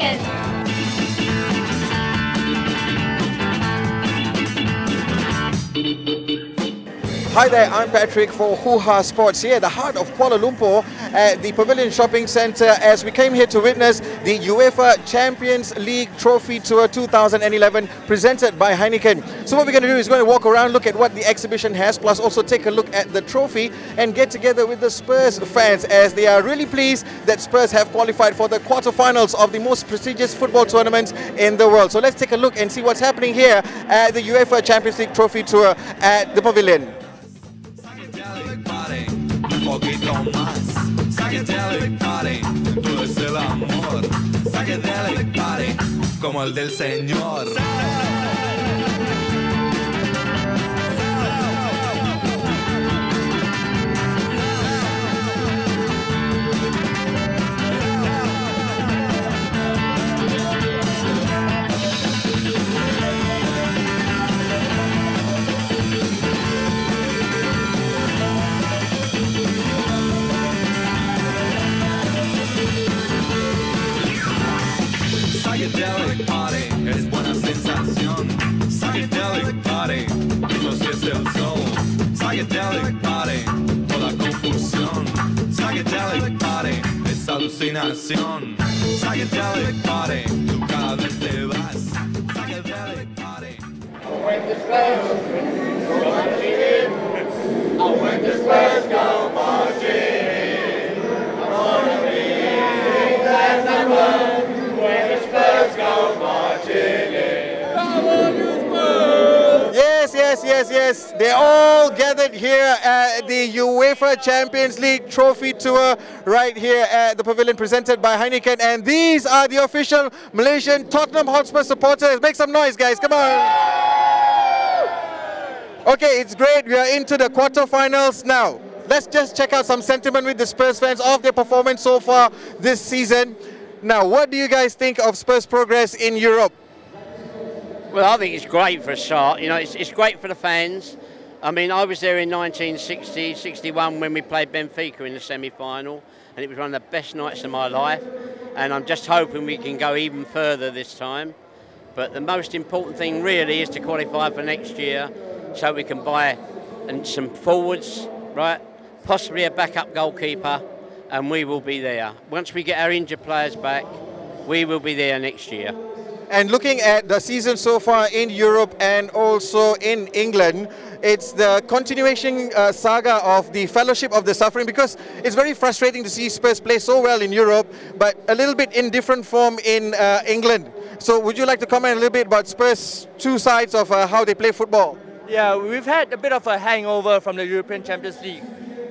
Heineken. Hi there, I'm Patrick for Hoohaa Sports here at the heart of Kuala Lumpur at the Pavilion Shopping Centre as we came here to witness the UEFA Champions League Trophy Tour 2011 presented by Heineken. So what we're going to do is going to walk around, look at what the exhibition has, plus also take a look at the trophy and get together with the Spurs fans as they are really pleased that Spurs have qualified for the quarterfinals of the most prestigious football tournament in the world. So let's take a look and see what's happening here at the UEFA Champions League Trophy Tour at the Pavilion. Poquito más, psychedelic party, tú es el amor, psychedelic party, como el del Señor. Psychedelic party, es buena sensación. Psychedelic party, eso sí es el sol. Psychedelic party, toda confusión. Psychedelic party, es alucinación. Psychedelic party, tú cada vez te vas. Psychedelic party. When the Spurs go marching in, when the Spurs go marching in, I wanna be England's number. When the Spurs go marching in. Come on, you Spurs! Yes. They're all gathered here at the UEFA Champions League Trophy Tour right here at the Pavilion presented by Heineken. And these are the official Malaysian Tottenham Hotspur supporters. Make some noise, guys. Come on. Okay, it's great. We are into the quarterfinals now. Let's just check out some sentiment with the Spurs fans of their performance so far this season. Now, what do you guys think of Spurs' progress in Europe? Well, I think it's great for a start. You know, it's great for the fans. I mean, I was there in 1960, 61 when we played Benfica in the semi-final, and it was one of the best nights of my life. And I'm just hoping we can go even further this time. But the most important thing really is to qualify for next year, so we can buy some forwards, right? Possibly a backup goalkeeper. And we will be there. Once we get our injured players back, we will be there next year. And looking at the season so far in Europe and also in England, it's the continuation saga of the Fellowship of the Suffering, because it's very frustrating to see Spurs play so well in Europe, but a little bit in different form in England. So would you like to comment a little bit about Spurs' two sides of how they play football? Yeah, we've had a bit of a hangover from the European Champions League.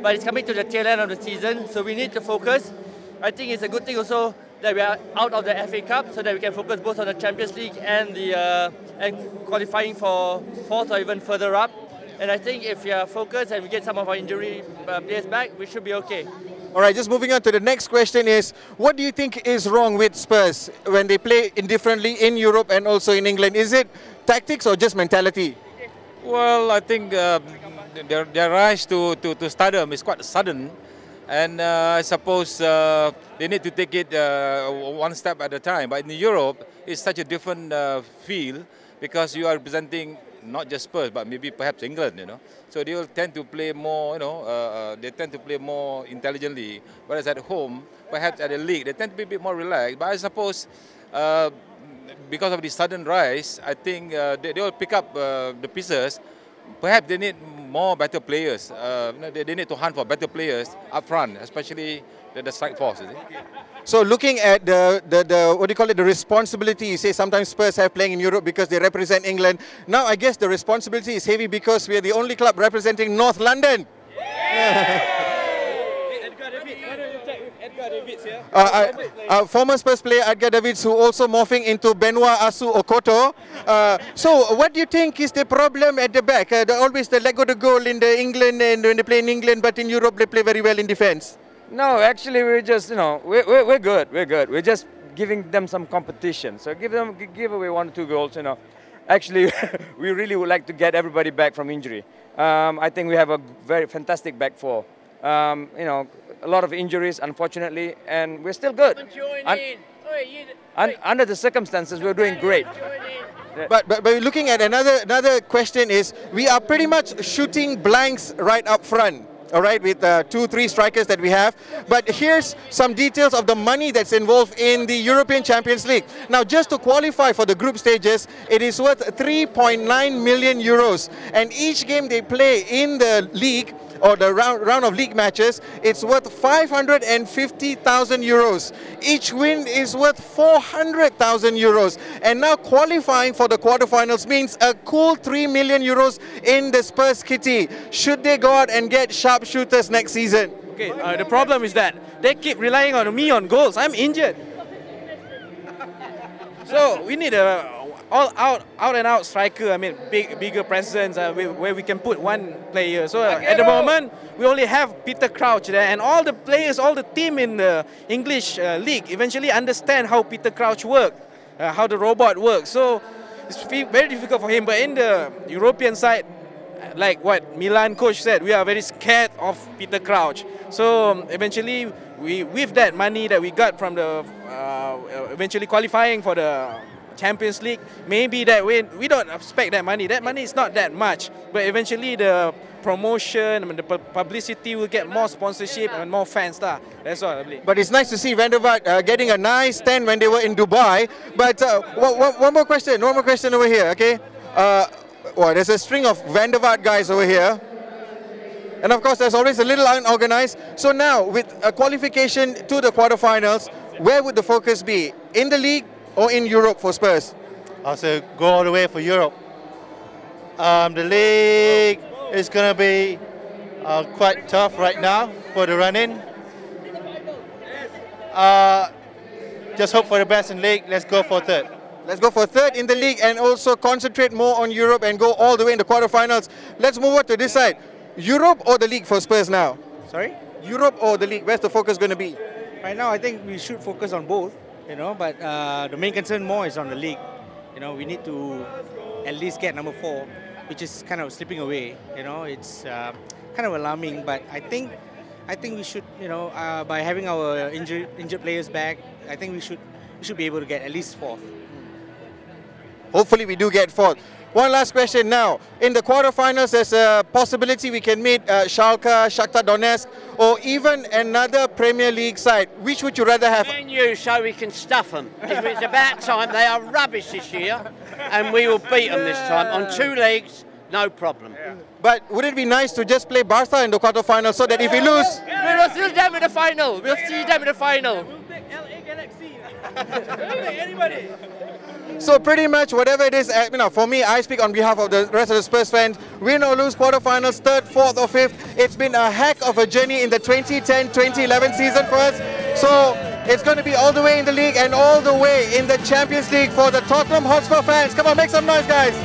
But it's coming to the tail end of the season, so we need to focus. I think it's a good thing also that we are out of the FA Cup, so that we can focus both on the Champions League and the qualifying for fourth or even further up. And I think if we are focused and we get some of our injury players back, we should be okay. All right, just moving on to the next question is, what do you think is wrong with Spurs when they play indifferently in Europe and also in England? Is it tactics or just mentality? Well, I think their rise to stardom is quite sudden, and I suppose they need to take it one step at a time. But in Europe, it's such a different feel, because you are representing not just Spurs, but maybe perhaps England, you know. So they will tend to play more, you know, they tend to play more intelligently. Whereas at home, perhaps at the league, they tend to be a bit more relaxed. But I suppose because of the sudden rise, I think they will pick up the pieces. Perhaps they need better players. They need to hunt for better players up front, especially the strike force. So looking at the what do you call it, the responsibility, you say sometimes Spurs have playing in Europe because they represent England. Now I guess the responsibility is heavy because we are the only club representing North London. Former Spurs player Edgar Davids, who also morphing into Benoit Asu Okoto. So what do you think is the problem at the back? Always the leg of the goal in the England, and when they play in England, but in Europe they play very well in defence. No, actually we're just, you know, we're good. We're just giving them some competition. So give away 1 or 2 goals, you know. Actually, we really would like to get everybody back from injury. I think we have a very fantastic back four. You know, a lot of injuries, unfortunately, and we're still good. Come and join in. Oi, you under the circumstances, we're doing great. But looking at another question is, we are pretty much shooting blanks right up front. All right, with 2-3 strikers that we have. But here's some details of the money that's involved in the European Champions League. Now, just to qualify for the group stages, it is worth 3.9 million euros. And each game they play in the league, or the round of league matches, it's worth 550,000 euros. Each win is worth 400,000 euros. And now qualifying for the quarterfinals means a cool 3 million euros in the Spurs kitty, should they go out and get sharpshooters next season. Okay, the problem is that they keep relying on me on goals. I'm injured. So we need a out and out striker. I mean, bigger presence where we can put one player. So at the moment, we only have Peter Crouch there, and all the players, all the team in the English league eventually understand how Peter Crouch works, how the robot works. So it's very difficult for him. But in the European side, like what Milan coach said, we are very scared of Peter Crouch. So eventually, with that money that we got from the eventually qualifying for the Champions League, maybe that we don't expect that money. That money is not that much, but eventually the promotion and the publicity will get more sponsorship and more fans. That's all I believe. But it's nice to see Van der Vaart getting a nice stand when they were in Dubai. But one more question over here, okay? Well, there's a string of Van der Vaart guys over here. And of course, there's always a little unorganized. So now, with a qualification to the quarterfinals, where would the focus be? In the league or in Europe for Spurs? I'll say go all the way for Europe. The league is going to be quite tough right now for the run-in. Just hope for the best in league. Let's go for third. Let's go for third in the league and also concentrate more on Europe and go all the way in the quarterfinals. Let's move on to this side. Europe or the league for Spurs now? Sorry? Europe or the league? Where's the focus going to be? Right now, I think we should focus on both, but the main concern more is on the league. We need to at least get number 4, which is kind of slipping away. It's kind of alarming, but I think we should, by having our injured players back, I think we should be able to get at least 4th. Hopefully we do get 4th. One last question now. In the quarterfinals, there's a possibility we can meet Schalke, Shakhtar Donetsk, or even another Premier League side. Which would you rather have? Man U, so we can stuff them. It's about time. They are rubbish this year, and we will beat them this time on 2 legs. No problem. But would it be nice to just play Barca in the quarterfinals so that if we lose... We'll see them in the final. We'll see them in the final. We'll take LA Galaxy. We'll take anybody. So pretty much whatever it is, for me, I speak on behalf of the rest of the Spurs fans. Win or lose quarterfinals, 3rd, 4th or 5th. It's been a heck of a journey in the 2010-2011 season for us. So it's going to be all the way in the league and all the way in the Champions League for the Tottenham Hotspur fans. Come on, make some noise, guys.